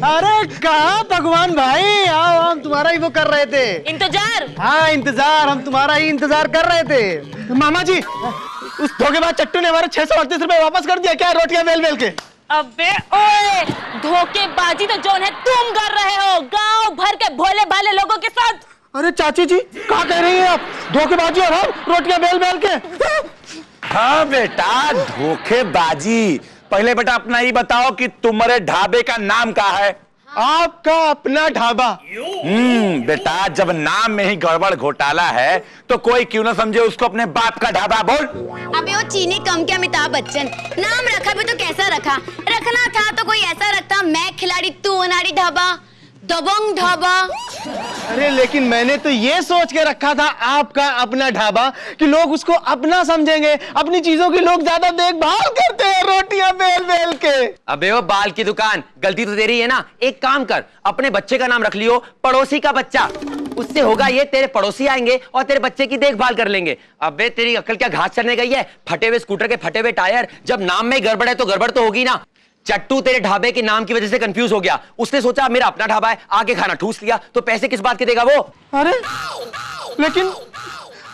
अरे कहाँ भगवान भाई, आओ, हम तुम्हारा ही वो कर रहे थे इंतजार। हाँ इंतजार, हम तुम्हारा ही इंतजार कर रहे थे। मामा जी, उस धोखेबाज चट्टू ने हमारे 638 रुपए वापस कर दिया क्या, रोटियां बेल बेल के? अबे ओए, धोखेबाजी तो जौन है तुम कर रहे हो गांव भर के भोले भाले लोगों के साथ। अरे चाची जी, क्या कह रही हैं आप? धोखेबाजी और हम रोटियां बेल बेल के? हाँ बेटा, धोखेबाजी। पहले बेटा अपना ही बताओ कि तुम्हारे ढाबे का नाम क्या है? आपका अपना ढाबा। बेटा, जब नाम में ही गड़बड़ घोटाला है तो कोई क्यों ना समझे उसको अपने बाप का ढाबा। बोल। अबे वो चीनी कम क्या अमिताभ बच्चन, नाम रखा भी तो कैसा रखा, रखना था तो कोई ऐसा रखता, मैं खिलाड़ी तू अनाड़ी ढाबा, दबंग ढाबा। अरे लेकिन मैंने तो ये सोच के रखा था आपका अपना ढाबा कि लोग उसको अपना समझेंगे, अपनी चीजों की लोग ज्यादा देखभाल करते हैं रोटियां बेल बेल के। अबे वो बाल की दुकान, गलती तो तेरी है ना। एक काम कर, अपने बच्चे का नाम रख लियो पड़ोसी का बच्चा। उससे होगा ये, तेरे पड़ोसी आएंगे और तेरे बच्चे की देखभाल कर लेंगे। अबे तेरी अक्ल क्या घास चरने गई है? फटे हुए स्कूटर के फटे हुए टायर, जब नाम में गड़बड़ है तो गड़बड़ तो होगी ना। चट्टू तेरे ढाबे के नाम की वजह से कंफ्यूज हो गया, उसने सोचा मेरा अपना ढाबा है, आगे खाना ठूस लिया, तो पैसे किस बात के देगा वो? अरे लेकिन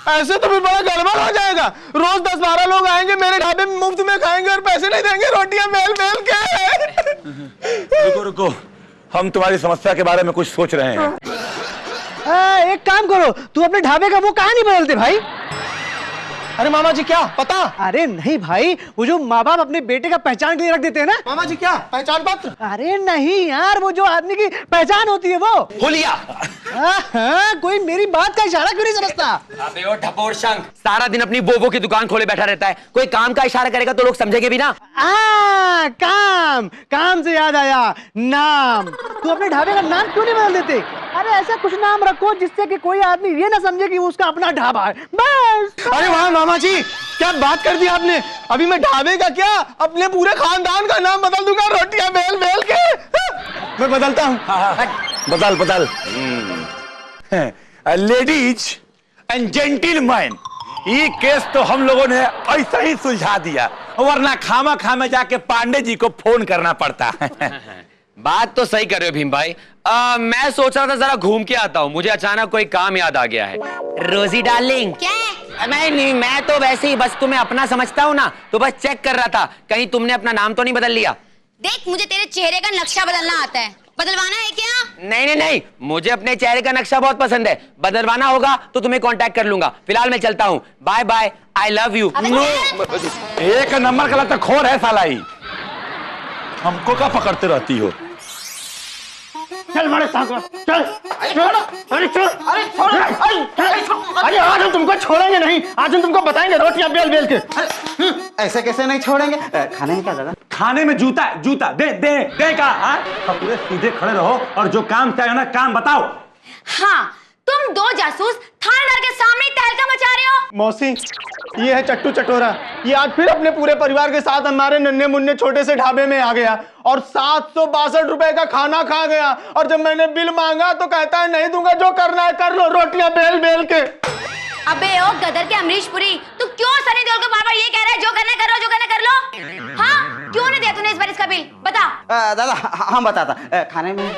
ऐसे तो फिर बड़ा गड़बड़ हो जाएगा। रोज 10-12 लोग आएंगे मेरे ढाबे में, मुफ्त में खाएंगे और पैसे नहीं देंगे रोटियां बेल बेल के। रुको रुको, हम तुम्हारी समस्या के बारे में कुछ सोच रहे हैं। एक काम करो, तू अपने ढाबे का वो कहां नहीं बदलते भाई? अरे मामा जी क्या पता? अरे नहीं भाई, वो जो माँ बाप अपने बेटे का पहचान के लिए रख देते हैं ना। मामा जी क्या पहचान पत्र? अरे नहीं यार, वो जो आदमी की पहचान होती है वो। होलिया। हाँ, कोई मेरी बात का इशारा क्यों नहीं समझता? अबे वो ढपोर शंख, सारा दिन अपनी बोबो की दुकान खोले बैठा रहता है, कोई काम का इशारा करेगा तो लोग समझेंगे भी ना। काम काम से याद आया, नाम। तू अपने ढाबे का नाम क्यों नहीं बदल देते? अरे ऐसा कुछ नाम रखो जिससे कि कोई आदमी ये ना समझे कि उसका अपना ढाबा है, बस। अरे वाह मामा जी, क्या बात कर दी आपने। अभी मैं ढाबे का क्या, अपने पूरे खानदान का नाम बदल दूंगा रोटियां बेल बेल के। मैं बदलता हूँ। बदल बदल। लेडीज एंड जेंटिलमैन, ये केस तो हम लोगों ने ऐसा ही सुलझा दिया, वरना खामा खामा जाके पांडे जी को फोन करना पड़ता। बात तो सही कर रहे हो भीम भाई। मैं सोच रहा था जरा घूम के आता हूँ, मुझे अचानक कोई काम याद आ गया है। रोजी डार्लिंग। क्या? नहीं, मैं तो वैसे ही बस तुम्हें अपना समझता हूँ ना, तो बस चेक कर रहा था कहीं तुमने अपना नाम तो नहीं बदल लिया। देख, मुझे तेरे चेहरे का नक्शा बदलना आता है, बदलवाना है क्या? नहीं, मुझे अपने चेहरे का नक्शा बहुत पसंद है, बदलवाना होगा तो तुम्हें कांटेक्ट कर लूंगा। फिलहाल मैं चलता हूँ, bye bye, I love you. एक नंबर का लगता खोर है साला ही, हमको क्या पकड़ते रहती हो? चल बड़े साथ में, चल। अरे छोड़, अरे छोड़, अरे आज हम तुमको छोड़ेंगे नहीं, आज हम तुमको बताएंगे रोटियां बेल बेल के। ऐसे कैसे नहीं छोड़ेंगे? खाने में क्या दादा? खाने में जूता है, जूता दे दे दे का। अब पूरे सीधे खड़े रहो और जो काम चाहिए ना काम बताओ। हाँ, तुम दो जासूस थानेदार के सामने तहलका मचा रहे हो। मौसी, ये है चट्टू चटोरा, ये आज फिर अपने पूरे परिवार के साथ हमारे नन्हे मुन्ने छोटे से ढाबे में आ गया और 762 रुपए का खाना खा गया। और जब मैंने बिल मांगा तो कहता है नहीं दूंगा, जो करना है कर लो रोटियां बेल बेल के। अबे ओ गदर के अमरीश पुरी, तू क्यों सनी देओल को बार-बार ये कह रहा है जो करना है कर लो, जो करना है कर लो? हाँ, क्यों नहीं दिया तूने इस बार इसका बिल? बता। दादा हम बताता। खाने में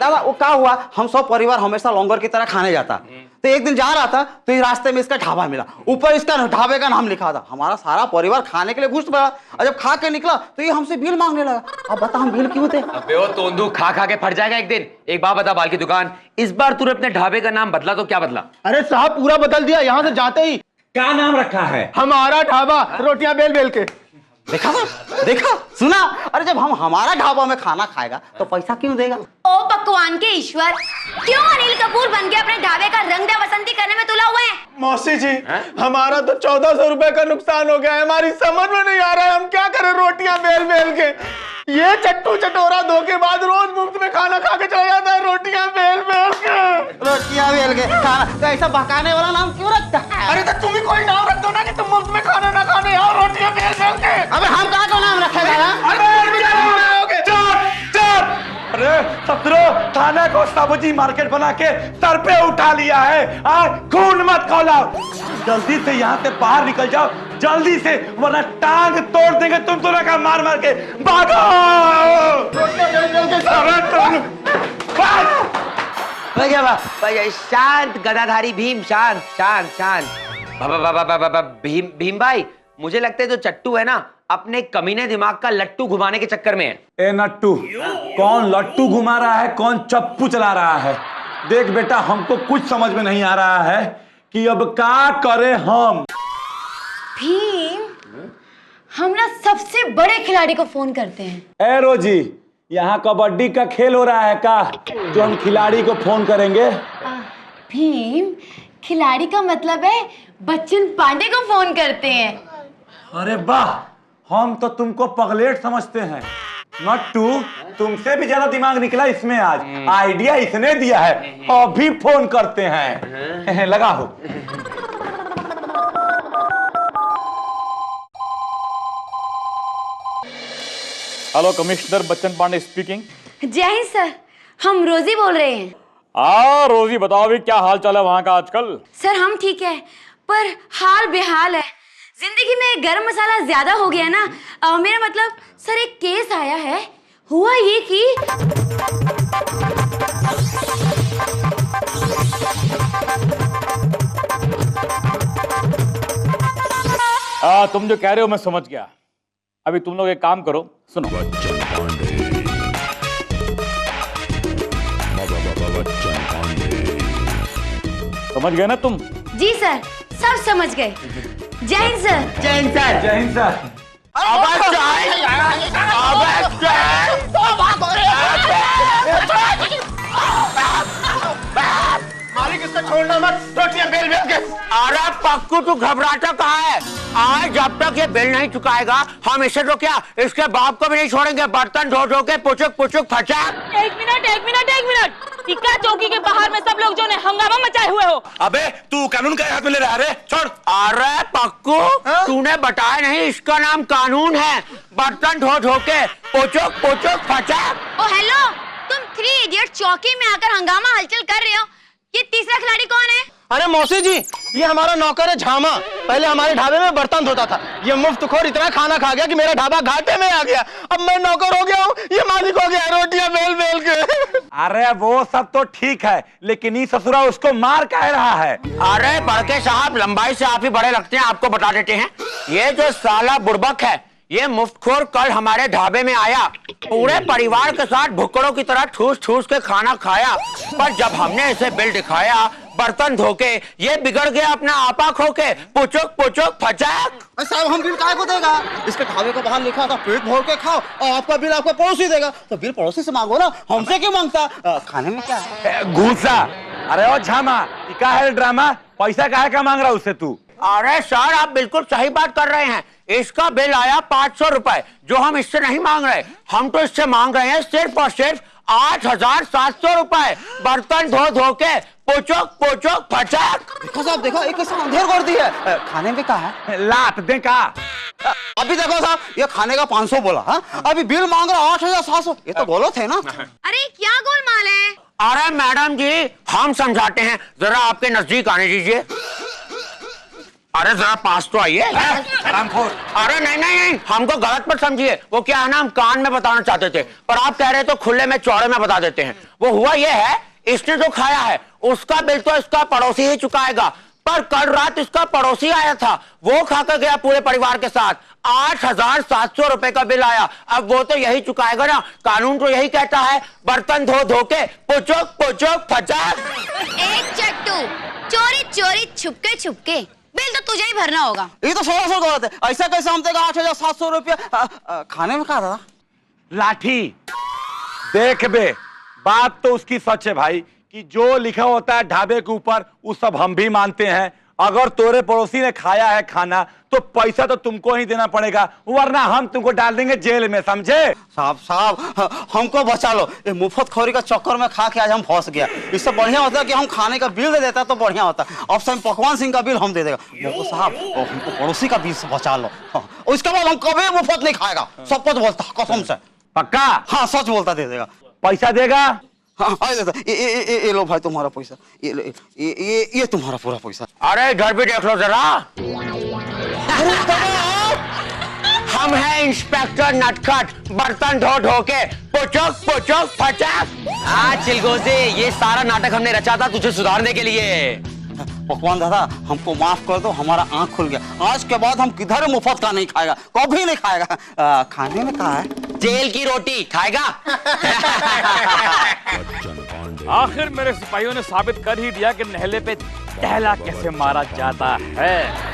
दादा वो क्या हुआ, हम सब परिवार हमेशा लंगर की तरह खाने जाता, तो एक दिन जा रहा था तो इस रास्ते में इसका ढाबा मिला, ऊपर इसका ढाबे का नाम लिखा था। हमारा सारा परिवार खाने के लिए घुस पड़ा और जब खा के निकला तो ये हमसे बिल मांगने लगा। अब बता हम बिल क्यों थे? अबे वो तोंदू खा खा के फट जाएगा एक दिन। एक बात बता बाल की दुकान, इस बार तूने अपने ढाबे का नाम बदला तो क्या बदला? अरे साहब पूरा बदल दिया, यहाँ से जाते ही। क्या नाम रखा है? हमारा ढाबा रोटियां बेल बेल के। देखा देखा सुना? अरे जब हम हमारा ढाबा में खाना खाएगा तो पैसा क्यों देगा? ओ पकवान के ईश्वर, क्यों अनिल कपूर बन के अपने ढाबे का रंग दे वसंती करने में तुला हुआ है? मौसी जी, हमारा तो 1400 रुपए का नुकसान हो गया है, हमारी समझ में नहीं आ रहा है हम क्या करें रोटियां बेल बेल के। ये चट्टू चटोरा धोखेबाज रोज मुफ्त में खाना खा के चला जाता है रोटियां बेल बेल के। रोटियां बेल के खाना, तो ऐसा बकाने वाला नाम क्यों रखता है? अरे तो तुम ही कोई नाम रख दो ना कि तुम मुफ्त में खाना ना खाने आओ रोटियां बेल बेल के। अबे हम कहाँ का नाम रखे दादा? अरे सत्रो, थाना को सब्जी मार्केट बना के सर पे उठा लिया है। खून मत खौलाओ, जल्दी से यहाँ से बाहर निकल जाओ, जल्दी से, वरना टांग तोड़ देंगे तुम दोनों का मार मार के। भागो! शांत गदाधारी भीम, शांत शांत शांत। भीम भाई, मुझे लगता है जो चट्टू है ना, अपने कमीने दिमाग का लट्टू घुमाने के चक्कर में है। ए नट्टू, कौन लट्टू घुमा रहा है, कौन चप्पू चला रहा है? देख बेटा, हमको कुछ समझ में नहीं आ रहा है कि अब क्या करें हम। भीम, हम ना सबसे बड़े खिलाड़ी को फोन करते हैं। ए रोजी, यहाँ कबड्डी का खेल हो रहा है का, जो हम खिलाड़ी को फोन करेंगे? भीम, खिलाड़ी का मतलब है बच्चन पांडे को फोन करते हैं। अरे वाह, हम तो तुमको पगलेट समझते हैं। नट्टू, तुमसे भी ज्यादा दिमाग निकला इसमें आज। आइडिया इसने दिया है, अभी फोन करते हैं। लगा हो। Hello, commissioner Bachchan Pandey speaking. जय हिंद सर, हम रोजी बोल रहे हैं। रोजी बताओ भी क्या हाल चाल है वहां का आजकल? सर हम ठीक है, पर हाल बेहाल है। जिंदगी में गरम मसाला ज्यादा हो गया ना। मेरा मतलब सर, एक केस आया है। हुआ ये कि तुम जो कह रहे हो मैं समझ गया। अभी तुम लोग एक काम करो, सुनो। समझ गए ना तुम? जी सर, सब समझ गए। जय हिंद सर। जय हिंद सर। जय हिंद सर। मालिक, इसको छोड़ना मत, रोटियां बेल बेल के। अरे पक्कू, तू घबराता कहाँ है? आज जब तक ये बिल नहीं चुकाएगा, हम इसे तो क्या, इसके बाप को भी नहीं छोड़ेंगे। बर्तन धो धो के पुचुक पुचुक फचा। एक मिनट एक मिनट एक मिनट, टिक्का चौकी के बाहर में सब लोग जो ने हंगामा मचाए हुए हो। अबे तू कानून का हाथ में ले रहा है? अरे छोड़। अरे पक्कू, तूने बताया नहीं, इसका नाम कानून है। बर्तन धो धो के पुचुक पुचुक फचा। ओ हेलो, तुम 3 इडियट चौकी में आकर हंगामा हलचल कर रहे हो। ये तीसरा खिलाड़ी कौन है? अरे मौसी जी, ये हमारा नौकर है झामा। पहले हमारे ढाबे में बर्तन धोता था। ये मुफ्तखोर इतना खाना खा गया कि मेरा ढाबा घाटे में आ गया। अब मैं नौकर हो गया हूँ, ये मालिक हो गया रोटियां बेल बेल के। अरे वो सब तो ठीक है, लेकिन ये ससुरा उसको मार कह रहा है। अरे बड़के साहब, लंबाई से आप ही बड़े लगते हैं, आपको बता देते हैं। ये जो साला बुड़बक है, ये मुफ्तखोर कल हमारे ढाबे में आया, पूरे परिवार के साथ भुक्कड़ों की तरह ठूस ठूस के खाना खाया। पर जब हमने इसे बिल दिखाया बर्तन धो के, ये बिगड़ गया अपना आपा खो के, पुचुक पुचुक फचक। साहब, हम बिल काय को देगा? इसके ढाबे को बाहर लिखा था पेट भर के खाओ, और आपका बिल आपका पड़ोसी देगा। तो बिल पड़ोसी से मांगो ना, हमसे क्यों मांगता? खाने में क्या है? घूसा। अरे ओ झामा, क्या है ड्रामा? पैसा काहे का मांग रहा उससे तू? अरे सर, आप बिल्कुल सही बात कर रहे हैं। इसका बिल आया 500 रुपए, जो हम इससे नहीं मांग रहे। हम तो इससे मांग रहे हैं सिर्फ और सिर्फ 8,700 रुपए। बर्तन धो धो के पुचुक पुचुक फचक। देखो साहब, देखो एक कैसा अंधेर कर दी है। खाने में क्या है? लात दे का। अभी देखो साहब, ये खाने का 500 बोला। हाँ, अभी बिल मांग रहा 8,700। ये तो गलत है ना? अरे क्या गोलमाल है? अरे मैडम जी, हम समझाते हैं, जरा आपके नजदीक आने दीजिए। अरे जरा पास तो आइए। अरे नहीं नहीं नहीं, हमको गलत मत समझिए। वो क्या है ना, हम कान में बताना चाहते थे, पर आप कह रहे तो खुले में चौड़े में बता देते हैं। वो हुआ ये है, इसने जो खाया है उसका बिल तो इसका पड़ोसी ही चुकाएगा। पर कल रात इसका पड़ोसी आया था, वो खाकर गया पूरे परिवार के साथ। 8,700 रुपए का बिल आया। अब वो तो यही चुकाएगा ना। कानून तो यही कहता है, बर्तन धो धो के पुचुक पुचुक फचक। एक चट्टू, चोरी चोरी छुपके छुपके बिल तो तुझे ही भरना होगा। ये तो 1600 गलत है। ऐसा कैसे हम देगा 8,700 रुपया? खाने में क्या था? लाठी। देख बे, बात तो उसकी सच है भाई, कि जो लिखा होता है ढाबे के ऊपर वो सब हम भी मानते हैं। अगर तोरे पड़ोसी ने खाया है खाना, तो पैसा तो तुमको ही देना पड़ेगा, वरना हम तुमको डाल देंगे जेल में, समझे? साहब, हमको बचा लो। ये मुफ्त खोरी का चक्कर में खा के आज हम फंस गया। इससे बढ़िया होता कि हम खाने का बिल दे देता तो बढ़िया होता। अब से पकवान सिंह का बिल हम दे देगा। मोको साहब, हमको पड़ोसी का बिल से बचा लो। उसके बाद हम कभी मुफ्त नहीं खाएगा, सब कुछ बोलता कसम से। पक्का? हाँ, सच बोलता, दे देगा। पैसा देगा? हाँ, ये लो भाई तुम्हारा पैसा। ये तुम्हारा पूरा पैसा। अरे इधर भी देख लो जरा। हम हैं इंस्पेक्टर नटखट, बर्तन ढो ढो के पुचक पुचक फचक। हाँ चिलगोजे, ये सारा नाटक हमने रचा था तुझे सुधारने के लिए। पकवान दादा हमको माफ कर दो, हमारा आंख खुल गया। आज के बाद हम किधर मुफ्त का नहीं खाएगा, कभी नहीं खाएगा। खाने में कहा है? जेल की रोटी खाएगा। आखिर मेरे सिपाहियों ने साबित कर ही दिया कि नहले पे टहला कैसे मारा जाता है।